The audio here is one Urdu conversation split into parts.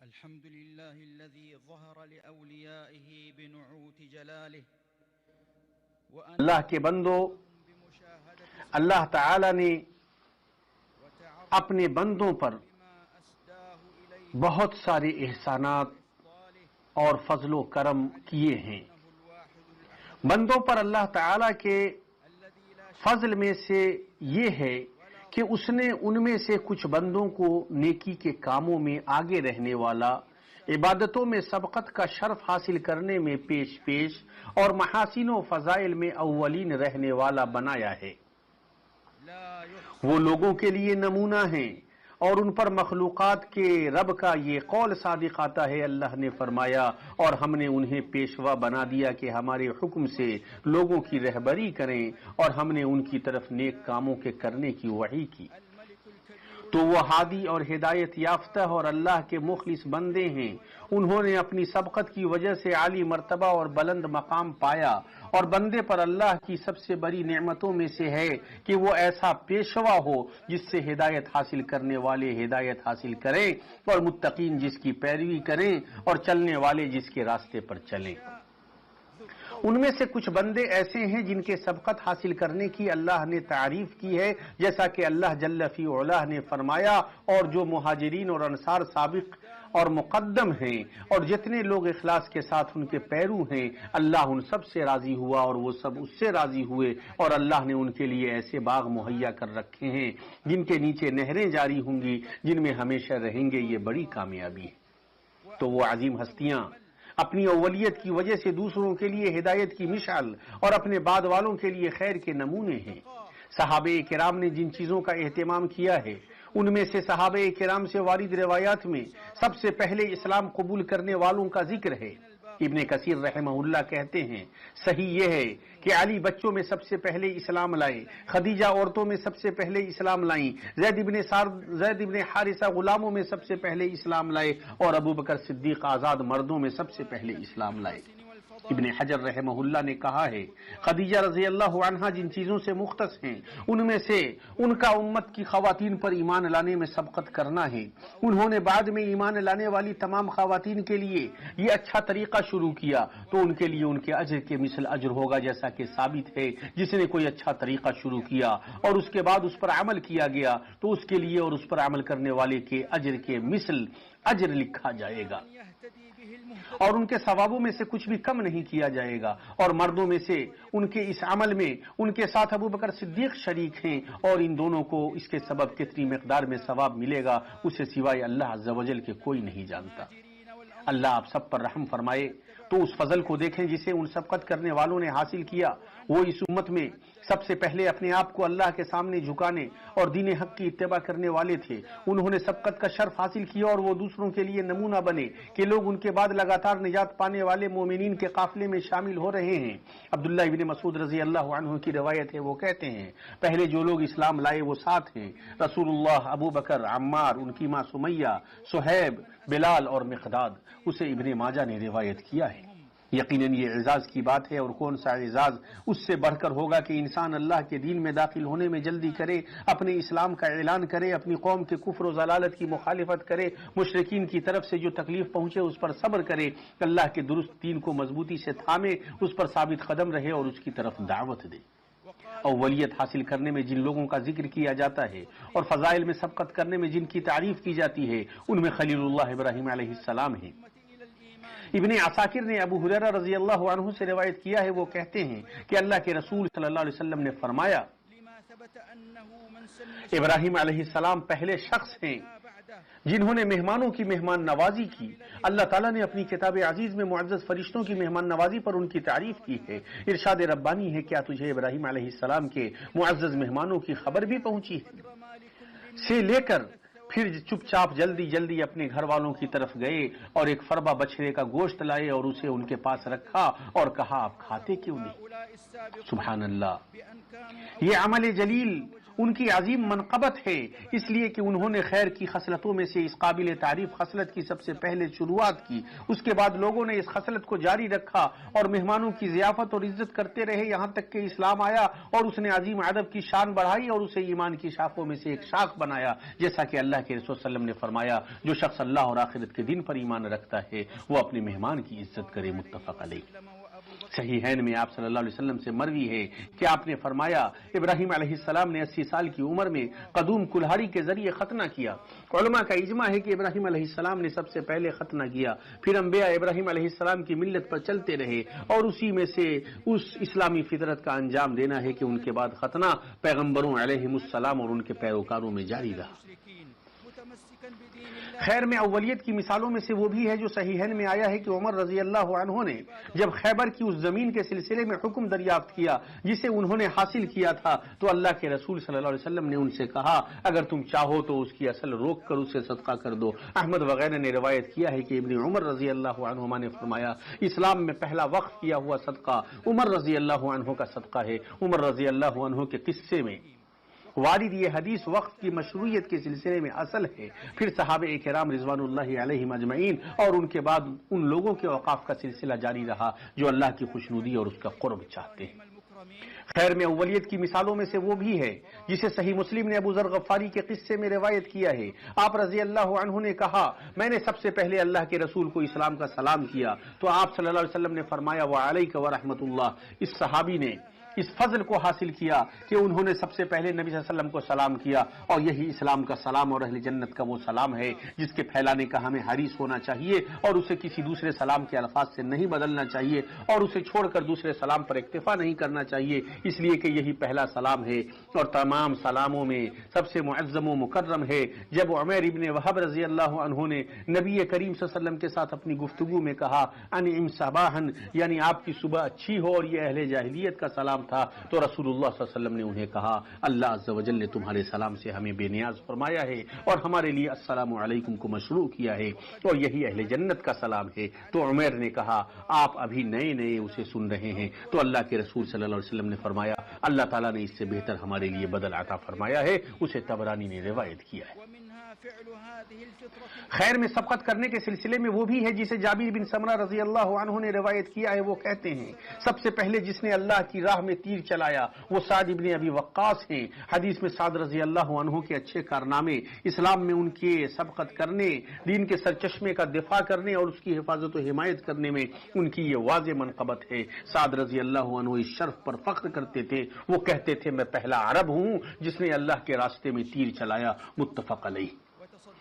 الحمد لله الذي ظهر لأوليائه بنعوت جلاله اللہ کے بندو، اللہ تعالی نے اپنے بندوں پر بہت سارے احسانات اور فضل و کرم کیے ہیں۔ بندوں پر اللہ تعالی کے فضل میں سے یہ ہے کہ اس نے ان میں سے کچھ بندوں کو نیکی کے کاموں میں آگے رہنے والا، عبادتوں میں سبقت کا شرف حاصل کرنے میں پیش اور محاسن و فضائل میں اولین رہنے والا بنایا ہے۔ وہ لوگوں کے لیے نمونہ ہیں اور ان پر مخلوقات کے رب کا یہ قول صادق آتا ہے، اللہ نے فرمایا اور ہم نے انہیں پیشوا بنا دیا کہ ہمارے حکم سے لوگوں کی رہبری کریں اور ہم نے ان کی طرف نیک کاموں کے کرنے کی وحی کی۔ تو وہ ہادی اور ہدایت یافتہ اور اللہ کے مخلص بندے ہیں۔ انہوں نے اپنی سبقت کی وجہ سے عالی مرتبہ اور بلند مقام پایا، اور بندے پر اللہ کی سب سے بڑی نعمتوں میں سے ہے کہ وہ ایسا پیشوا ہو جس سے ہدایت حاصل کرنے والے ہدایت حاصل کریں اور متقین جس کی پیروی کریں اور چلنے والے جس کے راستے پر چلیں۔ ان میں سے کچھ بندے ایسے ہیں جن کے سبقت حاصل کرنے کی اللہ نے تعریف کی ہے، جیسا کہ اللہ جل فی علاه نے فرمایا، اور جو مہاجرین اور انصار سابق اور مقدم ہیں اور جتنے لوگ اخلاص کے ساتھ ان کے پیرو ہیں، اللہ ان سب سے راضی ہوا اور وہ سب اس سے راضی ہوئے، اور اللہ نے ان کے لیے ایسے باغ مہیا کر رکھے ہیں جن کے نیچے نہریں جاری ہوں گی، جن میں ہمیشہ رہیں گے۔ یہ بڑی کامیابی ہے۔ تو وہ عظیم ہستیاں اپنی اولیت کی وجہ سے دوسروں کے لیے ہدایت کی مشعل اور اپنے بعد والوں کے لیے خیر کے نمونے ہیں۔ صحابہ کرام نے جن چیزوں کا اہتمام کیا ہے، ان میں سے صحابہ کرام سے وارد روایات میں سب سے پہلے اسلام قبول کرنے والوں کا ذکر ہے۔ ابن کثیر رحمہ اللہ کہتے ہیں، صحیح یہ ہے کہ علی بچوں میں سب سے پہلے اسلام لائے، خدیجہ عورتوں میں سب سے پہلے اسلام لائیں، زید ابن حارثہ غلاموں میں سب سے پہلے اسلام لائے، اور ابو بکر صدیق آزاد مردوں میں سب سے پہلے اسلام لائے۔ ابن حجر رحمہ اللہ نے کہا ہے، خدیجہ رضی اللہ عنہا جن چیزوں سے مختص ہیں ان میں سے ان کا امت کی خواتین پر ایمان لانے میں سبقت کرنا ہے۔ انہوں نے بعد میں ایمان لانے والی تمام خواتین کے لیے یہ اچھا طریقہ شروع کیا تو ان کے لیے ان کے اجر کے مثل اجر ہوگا، جیسا کہ ثابت ہے جس نے کوئی اچھا طریقہ شروع کیا اور اس کے بعد اس پر عمل کیا گیا تو اس کے لیے اور اس پر عمل کرنے والے کے اجر کے مثل اجر لکھا جائے گا، اور ان کے ثوابوں میں سے کچھ بھی کم نہیں کیا جائے گا۔ اور مردوں میں سے ان کے اس عمل میں ان کے ساتھ ابو بکر صدیق شریک ہیں، اور ان دونوں کو اس کے سبب کتنی مقدار میں ثواب ملے گا اسے سوائے اللہ عز و جل کے کوئی نہیں جانتا۔ اللہ آپ سب پر رحم فرمائے۔ تو اس فضل کو دیکھیں جسے ان سبقت کرنے والوں نے حاصل کیا۔ وہ اس امت میں سب سے پہلے اپنے آپ کو اللہ کے سامنے جھکانے اور دین حق کی اتباع کرنے والے تھے۔ انہوں نے سبقت کا شرف حاصل کیا اور وہ دوسروں کے لیے نمونہ بنے کہ لوگ ان کے بعد لگاتار نجات پانے والے مومنین کے قافلے میں شامل ہو رہے ہیں۔ عبداللہ ابن مسعود رضی اللہ عنہ کی روایت ہے، وہ کہتے ہیں، پہلے جو لوگ اسلام لائے وہ 7 ہیں: رسول اللہ، ابو بکر، عمار، ان کی ماں سمیہ، صہیب، بلال اور مقداد۔ اسے ابن ماجہ نے روایت کیا ہے۔ یقیناً یہ اعزاز کی بات ہے، اور کون سا اعزاز اس سے بڑھ کر ہوگا کہ انسان اللہ کے دین میں داخل ہونے میں جلدی کرے، اپنے اسلام کا اعلان کرے، اپنی قوم کے کفر و ضلالت کی مخالفت کرے، مشرکین کی طرف سے جو تکلیف پہنچے اس پر صبر کرے، اللہ کے درست دین کو مضبوطی سے تھامے، اس پر ثابت قدم رہے اور اس کی طرف دعوت دے۔ اولیت حاصل کرنے میں جن لوگوں کا ذکر کیا جاتا ہے اور فضائل میں سبقت کرنے میں جن کی تعریف کی جاتی ہے، ان میں خلیل اللہ ابراہیم علیہ السلام ہیں۔ ابن عساکر نے ابو ہریرہ رضی اللہ عنہ سے روایت کیا ہے، وہ کہتے ہیں کہ اللہ کے رسول صلی اللہ علیہ وسلم نے فرمایا، ابراہیم علیہ السلام پہلے شخص ہیں جنہوں نے مہمانوں کی مہمان نوازی کی۔ اللہ تعالیٰ نے اپنی کتاب عزیز میں معزز فرشتوں کی مہمان نوازی پر ان کی تعریف کی ہے۔ ارشاد ربانی ہے، کیا تجھے ابراہیم علیہ السلام کے معزز مہمانوں کی خبر بھی پہنچی ہے؟ سے لے کر پھر چپ چاپ جلدی اپنے گھر والوں کی طرف گئے اور ایک فربا بچھڑے کا گوشت لائے اور اسے ان کے پاس رکھا اور کہا، آپ کھاتے کیوں نہیں؟ سبحان اللہ! یہ عمل جلیل ان کی عظیم منقبت ہے، اس لیے کہ انہوں نے خیر کی خصلتوں میں سے اس قابل تعریف خصلت کی سب سے پہلے شروعات کی، اس کے بعد لوگوں نے اس خصلت کو جاری رکھا اور مہمانوں کی ضیافت اور عزت کرتے رہے، یہاں تک کہ اسلام آیا اور اس نے عظیم ادب کی شان بڑھائی اور اسے ایمان کی شاخوں میں سے ایک شاخ بنایا، جیسا کہ اللہ کے رسول صلی اللہ علیہ وسلم نے فرمایا، جو شخص اللہ اور آخرت کے دن پر ایمان رکھتا ہے وہ اپنے مہمان کی عزت کرے، متفق علیہ۔ صحیحین میں آپ صلی اللہ علیہ وسلم سے مروی ہے کہ آپ نے فرمایا، ابراہیم علیہ السلام نے 80 سال کی عمر میں قدوم کلہاڑی کے ذریعے ختنہ کیا۔ علماء کا اجماع ہے کہ ابراہیم علیہ السلام نے سب سے پہلے ختنہ کیا، پھر انبیاء ابراہیم علیہ السلام کی ملت پر چلتے رہے اور اسی میں سے اس اسلامی فطرت کا انجام دینا ہے کہ ان کے بعد ختنہ پیغمبروں علیہم السلام اور ان کے پیروکاروں میں جاری رہا۔ خیر میں اولیت کی مثالوں میں سے وہ بھی ہے جو صحیحین میں آیا ہے کہ عمر رضی اللہ عنہ نے جب خیبر کی اس زمین کے سلسلے میں حکم دریافت کیا جسے انہوں نے حاصل کیا تھا تو اللہ کے رسول صلی اللہ علیہ وسلم نے ان سے کہا، اگر تم چاہو تو اس کی اصل روک کر اسے صدقہ کر دو۔ احمد وغیرہ نے روایت کیا ہے کہ ابن عمر رضی اللہ عنہما نے فرمایا، اسلام میں پہلا وقف کیا ہوا صدقہ عمر رضی اللہ عنہ کا صدقہ ہے۔ عمر رضی اللہ عنہ کے قصے میں وارد یہ حدیث وقت کی مشروعیت کے سلسلے میں اصل ہے، پھر صحابہ کرام رضوان اللہ علیہم اجمعین اور ان کے بعد ان لوگوں کے اوقاف کا سلسلہ جاری رہا جو اللہ کی خوشنودی اور اس کا قرب چاہتے ہیں۔ خیر میں اولیت کی مثالوں میں سے وہ بھی ہے جسے صحیح مسلم نے ابو ذر غفاری کے قصے میں روایت کیا ہے۔ آپ رضی اللہ عنہ نے کہا، میں نے سب سے پہلے اللہ کے رسول کو اسلام کا سلام کیا تو آپ صلی اللہ علیہ وسلم نے فرمایا، وعلیک ورحمۃ اللہ۔ اس صحابی نے اس فضل کو حاصل کیا کہ انہوں نے سب سے پہلے نبی صلی اللہ علیہ وسلم کو سلام کیا، اور یہی اسلام کا سلام اور اہل جنت کا وہ سلام ہے جس کے پھیلانے کا ہمیں حریص ہونا چاہیے اور اسے کسی دوسرے سلام کے الفاظ سے نہیں بدلنا چاہیے اور اسے چھوڑ کر دوسرے سلام پر اکتفا نہیں کرنا چاہیے، اس لیے کہ یہی پہلا سلام ہے اور تمام سلاموں میں سب سے معظم و مکرم ہے۔ جب عمیر ابن وہب رضی اللہ عنہ نے نبی کریم صلی اللہ علیہ وسلم کے ساتھ اپنی گفتگو میں کہا، انعم صباحا، یعنی آپ کی صبح اچھی ہو، اور یہ اہل جاہلیت کا سلام تھا، تو رسول اللہ صلی اللہ علیہ وسلم نے انہیں کہا، اللہ عز و جل نے تمہارے سلام سے ہمیں بے نیاز فرمایا ہے اور ہمارے لیے السلام علیکم کو مشروع کیا ہے اور یہی اہل جنت کا سلام ہے۔ تو عمیر نے کہا، آپ ابھی نئے نئے اسے سن رہے ہیں، تو اللہ کے رسول صلی اللہ علیہ وسلم نے فرمایا، اللہ تعالیٰ نے اس سے بہتر ہمارے لیے بدل عطا فرمایا ہے، اسے طبرانی نے روایت کیا ہے۔ خیر میں سبقت کرنے کے سلسلے میں وہ بھی ہے جسے جابر بن سمرہ رضی اللہ عنہ نے روایت کیا ہے۔ وہ کہتے ہیں، سب سے پہلے جس نے اللہ کی راہ میں تیر چلایا وہ سعد ابن ابی وقاص ہیں۔ حدیث میں سعد رضی اللہ عنہ کے اچھے کارنامے، اسلام میں ان کے سبقت کرنے، دین کے سرچشمے کا دفاع کرنے اور اس کی حفاظت و حمایت کرنے میں ان کی یہ واضح منقبت ہے۔ سعد رضی اللہ عنہ اس شرف پر فخر کرتے تھے، وہ کہتے تھے، میں پہلا عرب ہوں جس نے اللہ کے راستے میں تیر چلایا، متفق علیہ۔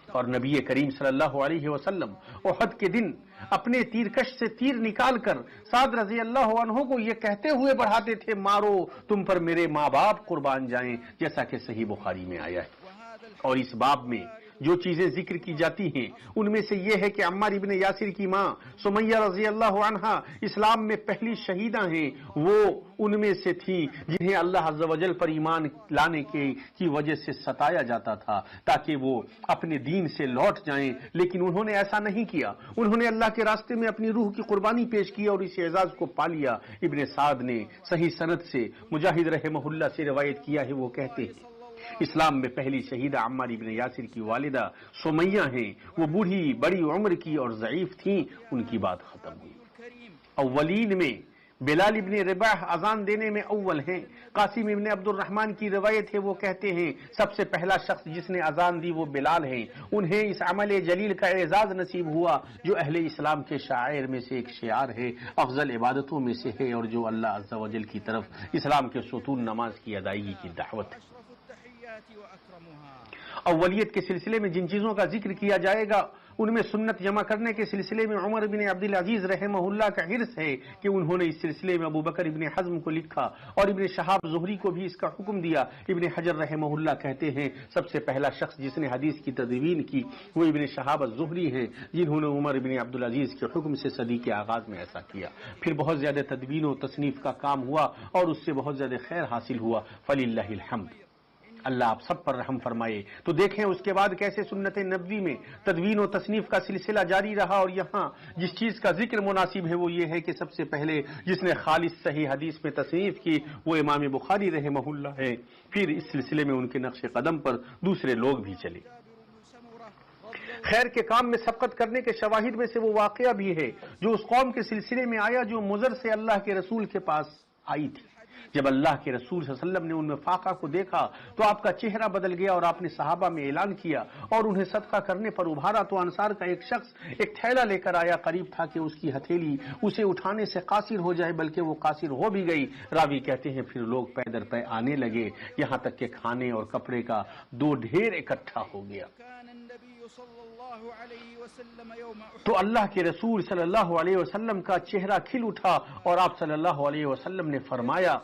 اور نبی کریم صلی اللہ علیہ وسلم احد کے دن اپنے تیرکش سے تیر نکال کر سعد رضی اللہ عنہ کو یہ کہتے ہوئے بڑھاتے تھے، مارو تم پر میرے ماں باپ قربان جائیں، جیسا کہ صحیح بخاری میں آیا ہے۔ اور اس باب میں جو چیزیں ذکر کی جاتی ہیں ان میں سے یہ ہے کہ عمار ابن یاسر کی ماں سمیہ رضی اللہ عنہا اسلام میں پہلی شہیدہ ہیں، وہ ان میں سے تھی جنہیں اللہ عز و جل پر ایمان لانے کی وجہ سے ستایا جاتا تھا تاکہ وہ اپنے دین سے لوٹ جائیں، لیکن انہوں نے ایسا نہیں کیا، انہوں نے اللہ کے راستے میں اپنی روح کی قربانی پیش کی اور اس اعزاز کو پا لیا۔ ابن سعد نے صحیح سند سے مجاہد رحمہ اللہ سے روایت کیا ہے، وہ کہتے ہیں، اسلام میں پہلی شہیدہ عمار ابن یاسر کی والدہ سمیہ ہیں، وہ بوڑھی بڑی عمر کی اور ضعیف تھیں، ان کی بات ختم ہوئی۔ اولین میں بلال ابن رباح اذان دینے میں اول ہیں۔ قاسم ابن عبد الرحمن کی روایت ہے، وہ کہتے ہیں، سب سے پہلا شخص جس نے اذان دی وہ بلال ہیں، انہیں اس عمل جلیل کا اعزاز نصیب ہوا جو اہل اسلام کے شعائر میں سے ایک شعار ہے، افضل عبادتوں میں سے ہے، اور جو اللہ عز و جل کی طرف اسلام کے ستون نماز کی ادائیگی کی دعوت ہے۔ اولیت کے سلسلے میں جن چیزوں کا ذکر کیا جائے گا ان میں سنت جمع کرنے کے سلسلے میں عمر بن عبد العزیز رحمہ اللہ کا حرص ہے کہ انہوں نے اس سلسلے میں ابو بکر ابن حزم کو لکھا اور ابن شہاب زہری کو بھی اس کا حکم دیا۔ ابن حجر رحمہ اللہ کہتے ہیں، سب سے پہلا شخص جس نے حدیث کی تدوین کی وہ ابن شہاب الزہری ہیں، جنہوں نے عمر بن عبد العزیز کے حکم سے صدی کے آغاز میں ایسا کیا۔ پھر بہت زیادہ تدوین و تصنیف کا کام ہوا اور اس سے بہت زیادہ خیر حاصل ہوا، فللہ الحمد۔ اللہ آپ سب پر رحم فرمائے۔ تو دیکھیں اس کے بعد کیسے سنت نبوی میں تدوین و تصنیف کا سلسلہ جاری رہا، اور یہاں جس چیز کا ذکر مناسب ہے وہ یہ ہے کہ سب سے پہلے جس نے خالص صحیح حدیث میں تصنیف کی وہ امام بخاری رحمہ اللہ ہے، پھر اس سلسلے میں ان کے نقش قدم پر دوسرے لوگ بھی چلے۔ خیر کے کام میں سبقت کرنے کے شواہد میں سے وہ واقعہ بھی ہے جو اس قوم کے سلسلے میں آیا جو مضر سے اللہ کے رسول کے پاس آئی تھی۔ جب اللہ کے رسول صلی اللہ علیہ وسلم نے ان میں فاقہ کو دیکھا تو آپ کا چہرہ بدل گیا اور آپ نے صحابہ میں اعلان کیا اور انہیں صدقہ کرنے پر ابھارا تو انصار کا ایک شخص ایک تھیلا لے کر آیا، قریب تھا کہ اس کی ہتھیلی اسے اٹھانے سے قاصر ہو جائے، بلکہ وہ قاصر ہو بھی گئی۔ راوی کہتے ہیں پھر لوگ پے در پے آنے لگے، یہاں تک کہ کھانے اور کپڑے کا دو ڈھیر اکٹھا ہو گیا۔ تو اللہ کے رسول صلی اللہ علیہ وسلم کا چہرہ کھل اٹھا اور آپ صلی اللہ علیہ وسلم نے فرمایا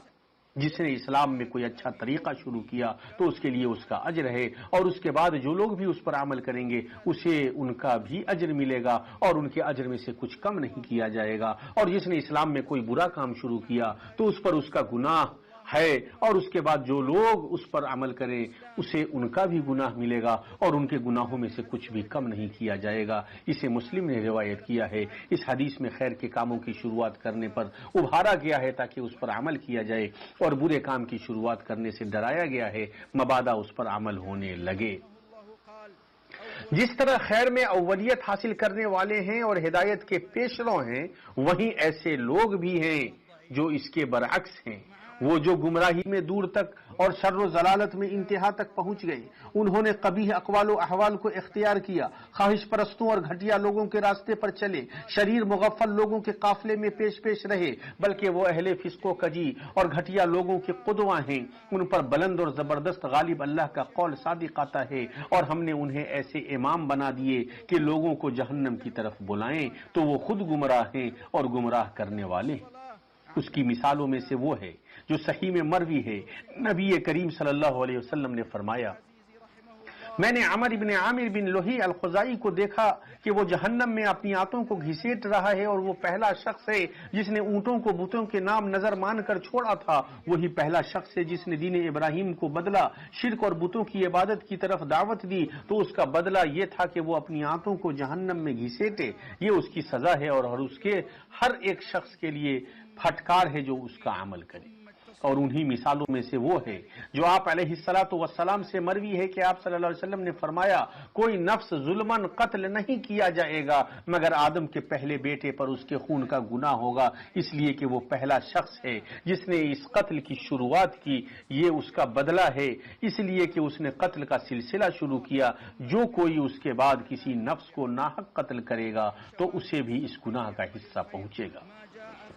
جس نے اسلام میں کوئی اچھا طریقہ شروع کیا تو اس کے لیے اس کا اجر ہے، اور اس کے بعد جو لوگ بھی اس پر عمل کریں گے اسے ان کا بھی اجر ملے گا اور ان کے اجر میں سے کچھ کم نہیں کیا جائے گا، اور جس نے اسلام میں کوئی برا کام شروع کیا تو اس پر اس کا گناہ ہے، اور اس کے بعد جو لوگ اس پر عمل کریں اسے ان کا بھی گناہ ملے گا اور ان کے گناہوں میں سے کچھ بھی کم نہیں کیا جائے گا۔ اسے مسلم نے روایت کیا ہے۔ اس حدیث میں خیر کے کاموں کی شروعات کرنے پر ابھارا گیا ہے تاکہ اس پر عمل کیا جائے، اور برے کام کی شروعات کرنے سے ڈرایا گیا ہے مبادا اس پر عمل ہونے لگے۔ جس طرح خیر میں اولیت حاصل کرنے والے ہیں اور ہدایت کے پیشرو ہیں، وہیں ایسے لوگ بھی ہیں جو اس کے برعکس ہیں، وہ جو گمراہی میں دور تک اور شر و ضلالت میں انتہا تک پہنچ گئے۔ انہوں نے قبیح اقوال و احوال کو اختیار کیا، خواہش پرستوں اور گھٹیا لوگوں کے راستے پر چلے، شریر مغفل لوگوں کے قافلے میں پیش رہے، بلکہ وہ اہل فسق و کجی اور گھٹیا لوگوں کے قدوہ ہیں۔ ان پر بلند اور زبردست غالب اللہ کا قول صادق آتا ہے، اور ہم نے انہیں ایسے امام بنا دیے کہ لوگوں کو جہنم کی طرف بلائیں تو وہ خود گمراہ ہیں اور گمراہ کرنے والے ہیں۔ اس کی مثالوں میں سے وہ ہے جو صحیح میں مروی ہے، نبی کریم صلی اللہ علیہ وسلم نے فرمایا، میں نے عمر بن عامر بن لوہی الخزائی کو دیکھا کہ وہ جہنم میں اپنی آنتوں کو گھسیٹ رہا ہے، اور وہ پہلا شخص ہے جس نے اونٹوں کو بتوں کے نام نظر مان کر چھوڑا تھا، وہی پہلا شخص ہے جس نے دین ابراہیم کو بدلا، شرک اور بتوں کی عبادت کی طرف دعوت دی تو اس کا بدلہ یہ تھا کہ وہ اپنی آنتوں کو جہنم میں گھسیٹے۔ یہ اس کی سزا ہے، اور اس کے ہر ایک شخص کے لیے پھٹکار ہے جو اس کا عمل کرے۔ اور انہی مثالوں میں سے وہ ہے جو آپ علیہ الصلوۃ والسلام سے مروی ہے کہ آپ صلی اللہ علیہ وسلم نے فرمایا، کوئی نفس ظلماً قتل نہیں کیا جائے گا مگر آدم کے پہلے بیٹے پر اس کے خون کا گناہ ہوگا، اس لیے کہ وہ پہلا شخص ہے جس نے اس قتل کی شروعات کی، یہ اس کا بدلہ ہے اس لیے کہ اس نے قتل کا سلسلہ شروع کیا۔ جو کوئی اس کے بعد کسی نفس کو ناحق قتل کرے گا تو اسے بھی اس گناہ کا حصہ پہنچے گا۔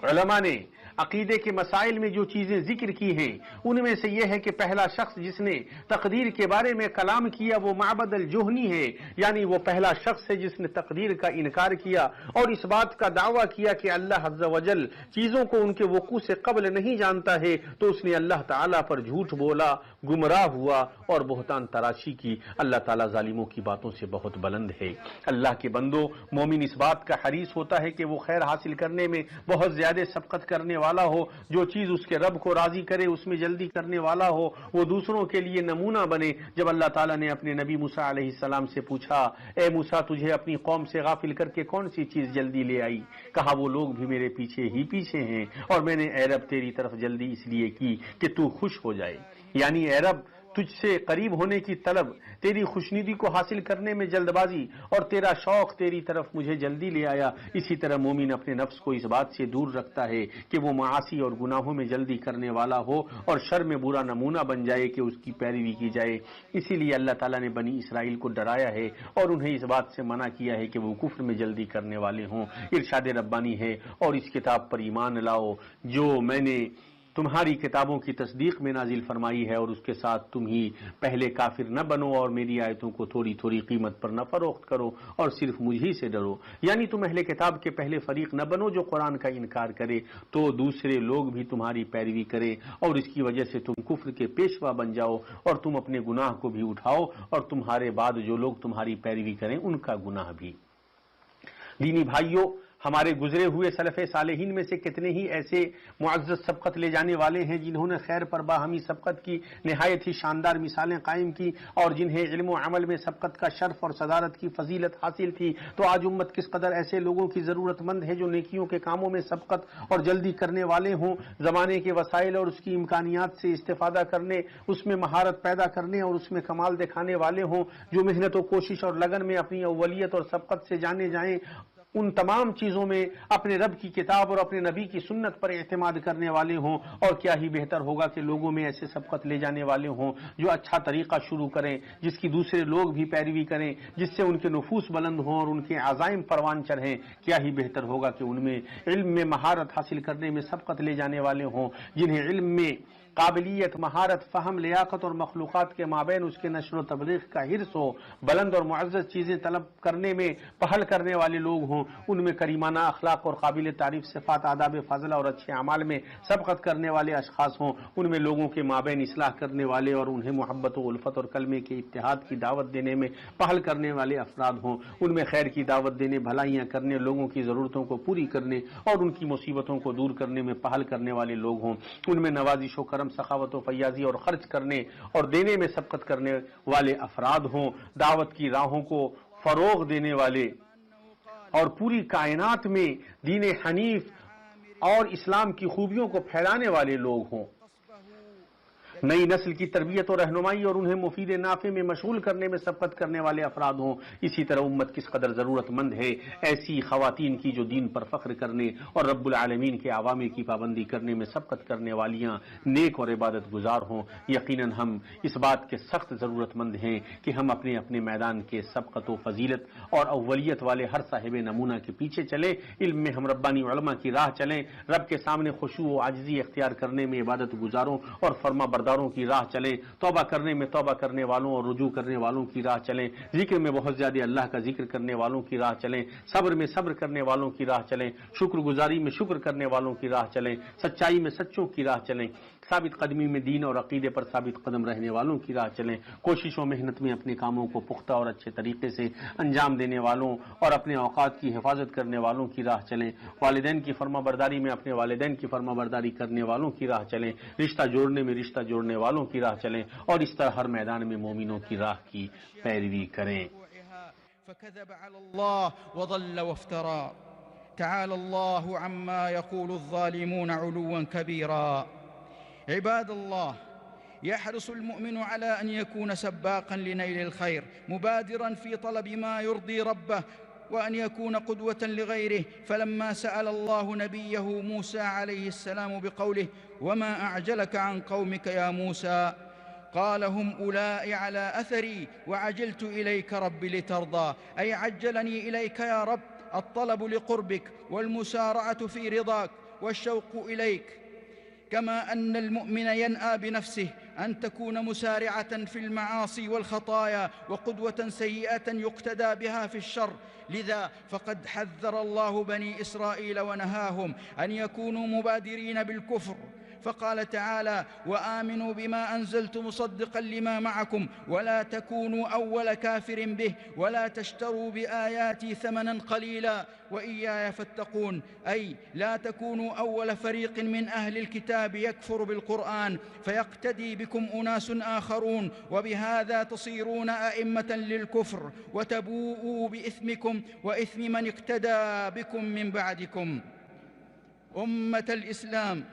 علماء نے عقیدے کے مسائل میں جو چیزیں ذکر کی ہیں ان میں سے یہ ہے کہ پہلا شخص جس نے تقدیر کے بارے میں کلام کیا وہ معبد الجہنی ہے، یعنی وہ پہلا شخص ہے جس نے تقدیر کا انکار کیا اور اس بات کا دعویٰ کیا کہ اللہ عز و جل چیزوں کو ان کے وقوع سے قبل نہیں جانتا ہے، تو اس نے اللہ تعالیٰ پر جھوٹ بولا، گمراہ ہوا اور بہتان تراشی کی۔ اللہ تعالیٰ ظالموں کی باتوں سے بہت بلند ہے۔ اللہ کے بندوں، مومن اس بات کا حریص ہوتا ہے کہ وہ خیر حاصل کرنے میں بہت زیادہ سبقت کرنے والا ہو، جو چیز اس کے رب کو راضی کرے اس میں جلدی کرنے والا ہو، وہ دوسروں کے لیے نمونہ بنے۔ جب اللہ تعالیٰ نے اپنے نبی موسیٰ علیہ السلام سے پوچھا، اے موسیٰ تجھے اپنی قوم سے غافل کر کے کون سی چیز جلدی لے آئی؟ کہا وہ لوگ بھی میرے پیچھے ہی پیچھے ہیں، اور میں نے اے رب تیری طرف جلدی اس لیے کی کہ تو خوش ہو جائے، یعنی اے رب تجھ سے قریب ہونے کی طلب، تیری خوشنودی کو حاصل کرنے میں جلد بازی اور تیرا شوق تیری طرف مجھے جلدی لے آیا۔ اسی طرح مومن اپنے نفس کو اس بات سے دور رکھتا ہے کہ وہ معاصی اور گناہوں میں جلدی کرنے والا ہو اور شر میں برا نمونہ بن جائے کہ اس کی پیروی کی جائے۔ اسی لیے اللہ تعالیٰ نے بنی اسرائیل کو ڈرایا ہے اور انہیں اس بات سے منع کیا ہے کہ وہ کفر میں جلدی کرنے والے ہوں۔ ارشاد ربانی ہے، اور اس کتاب پر ایمان لاؤ جو میں نے تمہاری کتابوں کی تصدیق میں نازل فرمائی ہے، اور اس کے ساتھ تم ہی پہلے کافر نہ بنو اور میری آیتوں کو تھوڑی تھوڑی قیمت پر نہ فروخت کرو اور صرف مجھ ہی سے ڈرو، یعنی تم اہل کتاب کے پہلے فریق نہ بنو جو قرآن کا انکار کرے تو دوسرے لوگ بھی تمہاری پیروی کرے اور اس کی وجہ سے تم کفر کے پیشوا بن جاؤ، اور تم اپنے گناہ کو بھی اٹھاؤ اور تمہارے بعد جو لوگ تمہاری پیروی کریں ان کا گناہ بھی۔ دینی بھائیوں، ہمارے گزرے ہوئے سلف صالحین میں سے کتنے ہی ایسے معزز سبقت لے جانے والے ہیں جنہوں نے خیر پر باہمی سبقت کی نہایت ہی شاندار مثالیں قائم کی، اور جنہیں علم و عمل میں سبقت کا شرف اور صدارت کی فضیلت حاصل تھی۔ تو آج امت کس قدر ایسے لوگوں کی ضرورت مند ہے جو نیکیوں کے کاموں میں سبقت اور جلدی کرنے والے ہوں، زمانے کے وسائل اور اس کی امکانیات سے استفادہ کرنے، اس میں مہارت پیدا کرنے اور اس میں کمال دکھانے والے ہوں، جو محنت و کوشش اور لگن میں اپنی اولیت اور سبقت سے جانے جائیں، ان تمام چیزوں میں اپنے رب کی کتاب اور اپنے نبی کی سنت پر اعتماد کرنے والے ہوں۔ اور کیا ہی بہتر ہوگا کہ لوگوں میں ایسے سبقت لے جانے والے ہوں جو اچھا طریقہ شروع کریں، جس کی دوسرے لوگ بھی پیروی کریں، جس سے ان کے نفوس بلند ہوں اور ان کے عزائم پروان چڑھیں۔ کیا ہی بہتر ہوگا کہ ان میں علم میں مہارت حاصل کرنے میں سبقت لے جانے والے ہوں، جنہیں علم میں قابلیت، مہارت، فہم، لیاقت اور مخلوقات کے مابین اس کے نشر و تبلیغ کا حرص ہو، بلند اور معزز چیزیں طلب کرنے میں پہل کرنے والے لوگ ہوں، ان میں کریمانہ اخلاق اور قابل تعریف صفات، آداب فاضلہ اور اچھے اعمال میں سبقت کرنے والے اشخاص ہوں، ان میں لوگوں کے مابین اصلاح کرنے والے اور انہیں محبت و الفت اور کلمے کے اتحاد کی دعوت دینے میں پہل کرنے والے افراد ہوں، ان میں خیر کی دعوت دینے، بھلائیاں کرنے، لوگوں کی ضرورتوں کو پوری کرنے اور ان کی مصیبتوں کو دور کرنے میں پہل کرنے والے لوگ ہوں، ان میں نوازش و کرم، سخاوت و فیاضی اور خرچ کرنے اور دینے میں سبقت کرنے والے افراد ہوں، دعوت کی راہوں کو فروغ دینے والے اور پوری کائنات میں دین حنیف اور اسلام کی خوبیوں کو پھیلانے والے لوگ ہوں، نئی نسل کی تربیت اور رہنمائی اور انہیں مفید نافع میں مشغول کرنے میں سبقت کرنے والے افراد ہوں۔ اسی طرح امت کس قدر ضرورت مند ہے ایسی خواتین کی جو دین پر فخر کرنے اور رب العالمین کے اوامر کی پابندی کرنے میں سبقت کرنے والیاں نیک اور عبادت گزار ہوں۔ یقیناً ہم اس بات کے سخت ضرورت مند ہیں کہ ہم اپنے اپنے میدان کے سبقت و فضیلت اور اولیت والے ہر صاحب نمونہ کے پیچھے چلیں، علم میں ہم ربانی علماء کی راہ چلیں، رب کے سامنے خشوع و عاجزی اختیار کرنے میں عبادت گزاروں اور فرما برداروں کی راہ چلیں، توبہ کرنے میں توبہ کرنے والوں اور رجوع کرنے والوں کی راہ چلیں، ذکر میں بہت زیادہ اللہ کا ذکر کرنے والوں کی راہ چلیں، صبر میں صبر کرنے والوں کی راہ چلیں، شکر گزاری میں شکر کرنے والوں کی راہ چلیں، سچائی میں سچوں کی راہ چلیں، ثابت قدمی میں دین اور عقیدے پر ثابت قدم رہنے والوں کی راہ چلیں، کوشش و محنت میں اپنے کاموں کو پختہ اور اچھے طریقے سے انجام دینے والوں اور اپنے اوقات کی حفاظت کرنے والوں کی راہ چلیں، والدین کی فرما برداری میں اپنے والدین کی فرما برداری کرنے والوں کی راہ چلیں، رشتہ جوڑنے میں رشتہ جوڑنے والوں کی راہ چلیں، اور اس طرح ہر میدان میں مومنوں کی راہ کی پیروی کریں۔ فكذب على الله وضل وافترى تعالى الله عما يقول الظالمون علوا كبيرا. عباد الله، يحرص المؤمن على أن يكون سباقا لنيل الخير، مبادرا في طلب ما يرضي ربه، وأن يكون قدوة لغيره. فلما سأل الله نبيه موسى عليه السلام بقوله: وما أعجلك عن قومك يا موسى؟ قال: هم أولئك على أثري وعجلت إليك رب لترضى. أي عجلني إليك يا رب الطلب لقربك والمسارعة في رضاك والشوق إليك. كما أن المؤمن ينأى بنفسه أن تكون مسارعة في المعاصي والخطايا وقدوة سيئة يقتدى بها في الشر، لذا فقد حذر الله بني إسرائيل ونهاهم أن يكونوا مبادرين بالكفر، فقال تعالى: وآمنوا بما أنزلت مصدقا لما معكم ولا تكونوا أول كافر به ولا تشتروا بآياتي ثمنا قليلا وإياي فاتقون. أي لا تكونوا أول فريق من أهل الكتاب يكفر بالقرآن فيقتدي بكم أناس آخرون، وبهذا تصيرون أئمة للكفر وتبوءوا بإثمكم وإثم من اقتدى بكم من بعدكم. أمة الإسلام،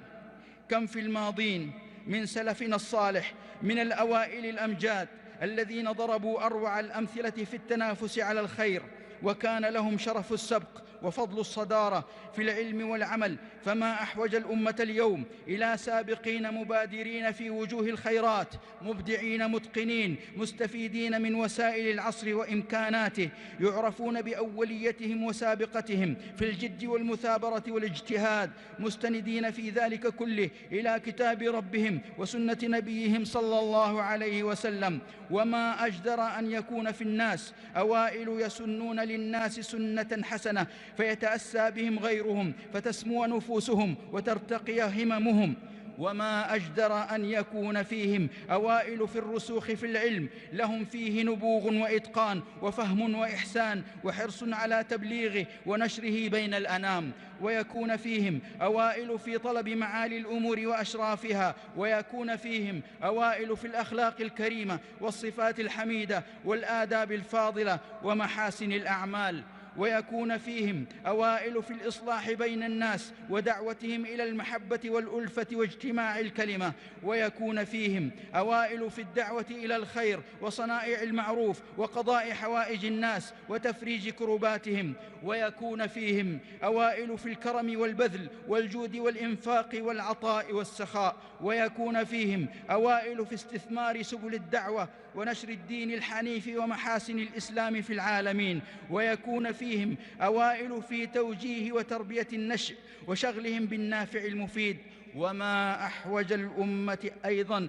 كم في الماضين من سلفنا الصالح من الأوائل الأمجاد الذين ضربوا أروع الأمثلة في التنافس على الخير، وكان لهم شرف السبق وفضل الصدارة في العلم والعمل، فما أحوج الأمة اليوم إلى سابقين مبادرين في وجوه الخيرات، مبدعين متقنين مستفيدين من وسائل العصر وإمكاناته، يعرفون بأوليتهم وسابقتهم في الجد والمثابرة والاجتهاد، مستندين في ذلك كله إلى كتاب ربهم وسنة نبيهم صلى الله عليه وسلم. وما أجدر أن يكون في الناس أوائل يسنون للناس سنة حسنة فيتأسى بهم غيرهم فتسمو نفوسهم وترتقي هممهم، وما أجدر أن يكون فيهم أوائل في الرسوخ في العلم، لهم فيه نبوغ وإتقان وفهم وإحسان وحرص على تبليغه ونشره بين الأنام، ويكون فيهم أوائل في طلب معالي الأمور وأشرافها، ويكون فيهم أوائل في الأخلاق الكريمة والصفات الحميدة والآداب الفاضلة ومحاسن الأعمال، ويكون فيهم أوائل في الإصلاح بين الناس ودعوتهم إلى المحبة والألفة واجتماع الكلمة، ويكون فيهم أوائل في الدعوة إلى الخير وصنائع المعروف وقضاء حوائج الناس وتفريج كرباتهم، ويكون فيهم أوائل في الكرم والبذل والجود والإنفاق والعطاء والسخاء، ويكون فيهم أوائل في استثمار سبل الدعوة ونشر الدين الحنيف ومحاسن الإسلام في العالمين، ويكون فيهم أوائل في توجيه وتربية النشء وشغلهم بالنافع المفيد. وما أحوج الأمة أيضا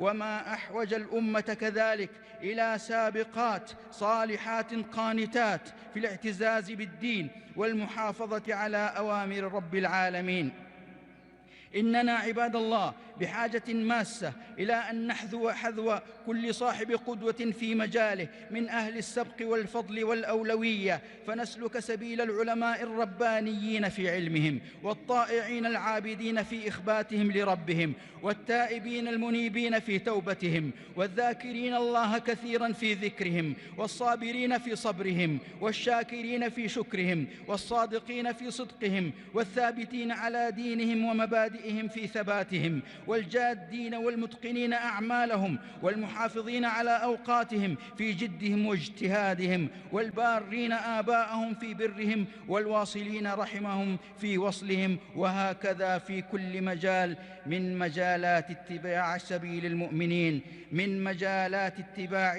وما أحوج الأمة كذلك إلى سابقات صالحات قانتات في الاعتزاز بالدين والمحافظة على أوامر رب العالمين. إننا عباد الله بحاجة ماسة إلى أن نحذو حذو كل صاحب قدوة في مجاله من أهل السبق والفضل والأولوية، فنسلك سبيل العلماء الربانيين في علمهم، والطائعين العابدين في إخباتهم لربهم، والتائبين المنيبين في توبتهم، والذاكرين الله كثيرا في ذكرهم، والصابرين في صبرهم، والشاكرين في شكرهم، والصادقين في صدقهم، والثابتين على دينهم ومبادئهم في ثباتهم، والجادين والمتقنين أعمالهم، والمحافظين على أوقاتهم في جدهم واجتهادهم، والبارين آباءهم في برهم، والواصلين رحمهم في وصلهم، وهكذا في كل مجال من مجالات اتباع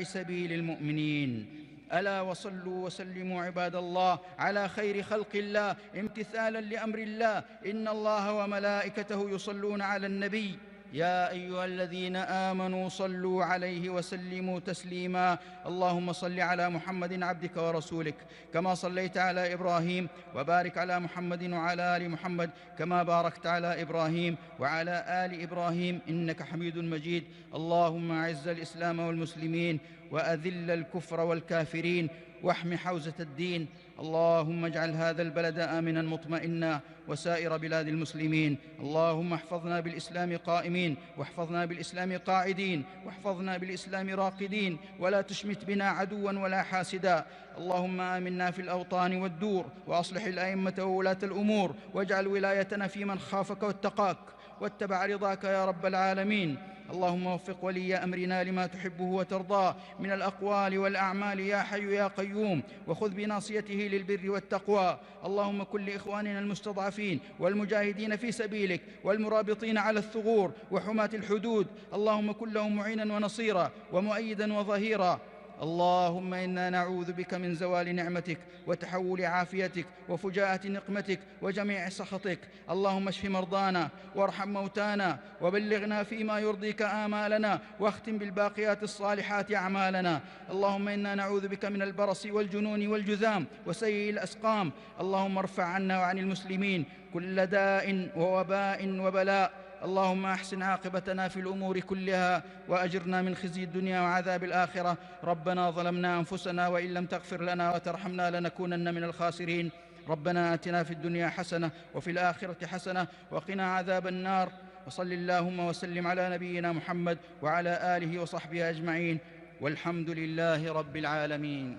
سبيل المؤمنين. ألا وصلوا وسلموا عباد الله على خير خلق الله امتثالا لأمر الله. إن الله وملائكته يصلون على النبي، يا أيها الذين آمنوا صلوا عليه وسلموا تسليما. اللهم صل على محمد عبدك ورسولك كما صليت على إبراهيم، وبارك على محمد وعلى آل محمد كما باركت على إبراهيم وعلى آل إبراهيم إنك حميد مجيد. اللهم أعز الإسلام والمسلمين وأذل الكفر والكافرين واحم حوزة الدين. اللهم اجعل هذا البلد آمنا مطمئنا وسائر بلاد المسلمين. اللهم احفظنا بالإسلام قائمين، واحفظنا بالإسلام قاعدين، واحفظنا بالإسلام راقدين، ولا تشمت بنا عدوا ولا حاسدا. اللهم آمنا في الأوطان والدور، وأصلح الأئمة وولاة الأمور، واجعل ولايتنا في من خافك واتقاك واتبع رضاك يا رب العالمين. اللهم وفق ولي أمرنا لما تحبه وترضاه من الأقوال والأعمال يا حي يا قيوم، وخذ بناصيته للبر والتقوى. اللهم كن لإخواننا المستضعفين والمجاهدين في سبيلك والمرابطين على الثغور وحماة الحدود، اللهم كن لهم معينا ونصيرا ومؤيدا وظهيرا. اللهم إنا نعوذ بك من زوال نعمتك وتحول عافيتك وفجاءة نقمتك وجميع سخطك. اللهم اشف مرضانا وارحم موتانا وبلغنا فيما يرضيك آمالنا، واختم بالباقيات الصالحات أعمالنا. اللهم إنا نعوذ بك من البرص والجنون والجذام وسيء الأسقام. اللهم ارفع عنا وعن المسلمين كل داء ووباء وبلاء. اللهم أحسن عاقبتنا في الأمور كلها وأجرنا من خزي الدنيا وعذاب الآخرة. ربنا ظلمنا أنفسنا وإن لم تغفر لنا وترحمنا لنكونن من الخاسرين. ربنا آتنا في الدنيا حسنة وفي الآخرة حسنة وقنا عذاب النار. وصل اللهم وسلم على نبينا محمد وعلى آله وصحبه أجمعين، والحمد لله رب العالمين.